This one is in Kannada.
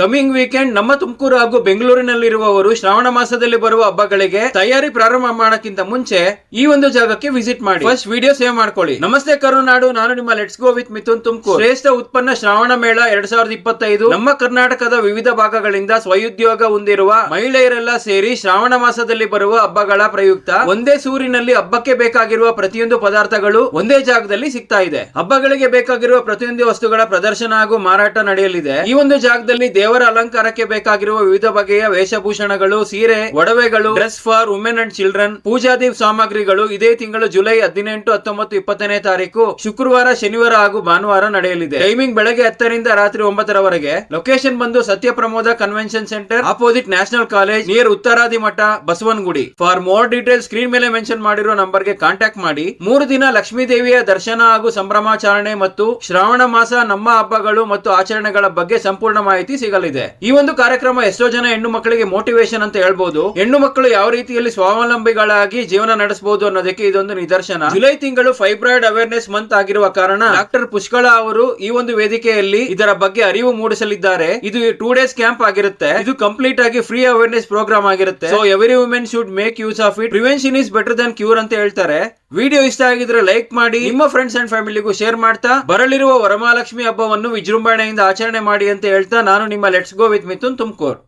ಕಮಿಂಗ್ ವೀಕೆಂಡ್ ನಮ್ಮ ತುಮಕೂರು ಹಾಗೂ ಬೆಂಗಳೂರಿನಲ್ಲಿರುವವರು ಶ್ರಾವಣ ಮಾಸದಲ್ಲಿ ಬರುವ ಹಬ್ಬಗಳಿಗೆ ತಯಾರಿ ಪ್ರಾರಂಭ ಮಾಡಕ್ಕಿಂತ ಮುಂಚೆ ಈ ಒಂದು ಜಾಗಕ್ಕೆ ವಿಸಿಟ್ ಮಾಡಿ. ಫಸ್ಟ್ ವಿಡಿಯೋ ಸೇವ್ ಮಾಡ್ಕೊಳ್ಳಿ. ನಮಸ್ತೆ ಕರುನಾಡು, ನಾನು ನಿಮ್ಮ let's go with Mithun Tumakuru. ಶ್ರೇಷ್ಠ ಉತ್ಪನ್ನ ಶ್ರಾವಣ ಮೇಳ 2025 ನಮ್ಮ ಕರ್ನಾಟಕದ ವಿವಿಧ ಭಾಗಗಳಿಂದ ಸ್ವಯುದ್ಯೋಗ ಹೊಂದಿರುವ ಮಹಿಳೆಯರೆಲ್ಲ ಸೇರಿ ಶ್ರಾವಣ ಮಾಸದಲ್ಲಿ ಬರುವ ಹಬ್ಬಗಳ ಪ್ರಯುಕ್ತ ಒಂದೇ ಸೂರಿನಲ್ಲಿ ಹಬ್ಬಕ್ಕೆ ಬೇಕಾಗಿರುವ ಪ್ರತಿಯೊಂದು ಪದಾರ್ಥಗಳು ಒಂದೇ ಜಾಗದಲ್ಲಿ ಸಿಗ್ತಾ ಇದೆ. ಹಬ್ಬಗಳಿಗೆ ಬೇಕಾಗಿರುವ ಪ್ರತಿಯೊಂದು ವಸ್ತುಗಳ ಪ್ರದರ್ಶನ ಹಾಗೂ ಮಾರಾಟ ನಡೆಯಲಿದೆ. ಈ ಒಂದು ಜಾಗದಲ್ಲಿ ದೇವರ ಅಲಂಕಾರಕ್ಕೆ ಬೇಕಾಗಿರುವ ವಿವಿಧ ಬಗೆಯ ವೇಷಭೂಷಣಗಳು, ಸೀರೆ, ಒಡವೆಗಳು, dress for women and children, ಪೂಜಾದಿ ಸಾಮಗ್ರಿಗಳು ಇದೇ ತಿಂಗಳು ಜುಲೈ 18, 19, 20ನೇ ತಾರೀಕು ಶುಕ್ರವಾರ, ಶನಿವಾರ ಹಾಗೂ ಭಾನುವಾರ ನಡೆಯಲಿದೆ. ಟೈಮಿಂಗ್ ಬೆಳಗ್ಗೆ 10 ರಿಂದ ರಾತ್ರಿ 9 ರವರೆಗೆ. ಲೊಕೇಶನ್ ಬಂದು Satya Pramoda convention centre, opposite national college, near Uttaradi Mutt, Basavanagudi. For more details screen ಮೇಲೆ ಮೆನ್ಷನ್ ಮಾಡಿರೋ ನಂಬರ್ಗೆ ಕಾಂಟ್ಯಾಕ್ಟ್ ಮಾಡಿ. 3 ದಿನ ಲಕ್ಷ್ಮೀ ದೇವಿಯ ದರ್ಶನ ಹಾಗೂ ಸಂಭ್ರಮಾಚರಣೆ ಮತ್ತು ಶ್ರಾವಣ ಮಾಸ ನಮ್ಮ ಹಬ್ಬಗಳು ಮತ್ತು ಆಚರಣೆಗಳ ಬಗ್ಗೆ ಸಂಪೂರ್ಣ ಮಾಹಿತಿ ಸಿಗಲಿದೆ. ಈ ಒಂದು ಕಾರ್ಯಕ್ರಮ ಎಷ್ಟೋ ಜನ ಹೆಣ್ಣು ಮಕ್ಕಳಿಗೆ ಮೋಟಿವೇಶನ್ ಅಂತ ಹೇಳ್ಬೋದು. ಹೆಣ್ಣು ಮಕ್ಕಳು ಯಾವ ರೀತಿಯಲ್ಲಿ ಸ್ವಾವಲಂಬಿಗಳಾಗಿ ಜೀವನ ನಡೆಸಬಹುದು ಅನ್ನೋದಕ್ಕೆ ಇದೊಂದು ನಿದರ್ಶನ. ಜುಲೈ ತಿಂಗಳು ಫೈಬ್ರಾಯ್ಡ್ ಅವೇರ್ನೆಸ್ ಮಂತ್ ಆಗಿರುವ ಕಾರಣ ಡಾಕ್ಟರ್ ಪುಷ್ಕಳ ಅವರು ಈ ಒಂದು ವೇದಿಕೆಯಲ್ಲಿ ಇದರ ಬಗ್ಗೆ ಅರಿವು ಮೂಡಿಸಲಿದ್ದಾರೆ. ಇದು 2 ಡೇಸ್ ಕ್ಯಾಂಪ್ ಆಗಿರುತ್ತೆ. ಇದು ಕಂಪ್ಲೀಟ್ ಆಗಿ ಫ್ರೀ ಅವೇರ್ನೆಸ್ ಪ್ರೋಗ್ರಾಮ್ ಆಗಿರುತ್ತೆ. So every women should make use of it. Prevention is better than cure ಅಂತ ಹೇಳ್ತಾರೆ. ವಿಡಿಯೋ ಇಷ್ಟ ಆಗಿದ್ರೆ ಲೈಕ್ ಮಾಡಿ, ನಿಮ್ಮ ಫ್ರೆಂಡ್ಸ್ ಅಂಡ್ ಫ್ಯಾಮಿಲಿಗೂ ಶೇರ್ ಮಾಡ್ತಾ ಬರಲಿರುವ ವರಮಹಾಲಕ್ಷ್ಮಿ ಹಬ್ಬವನ್ನು ವಿಜೃಂಭಣೆಯಿಂದ ಆಚರಣೆ ಮಾಡಿ ಅಂತ ಹೇಳ್ತಾ ನಾನು ನಿಮ್ಮ let's go with Mithun Tumakuru.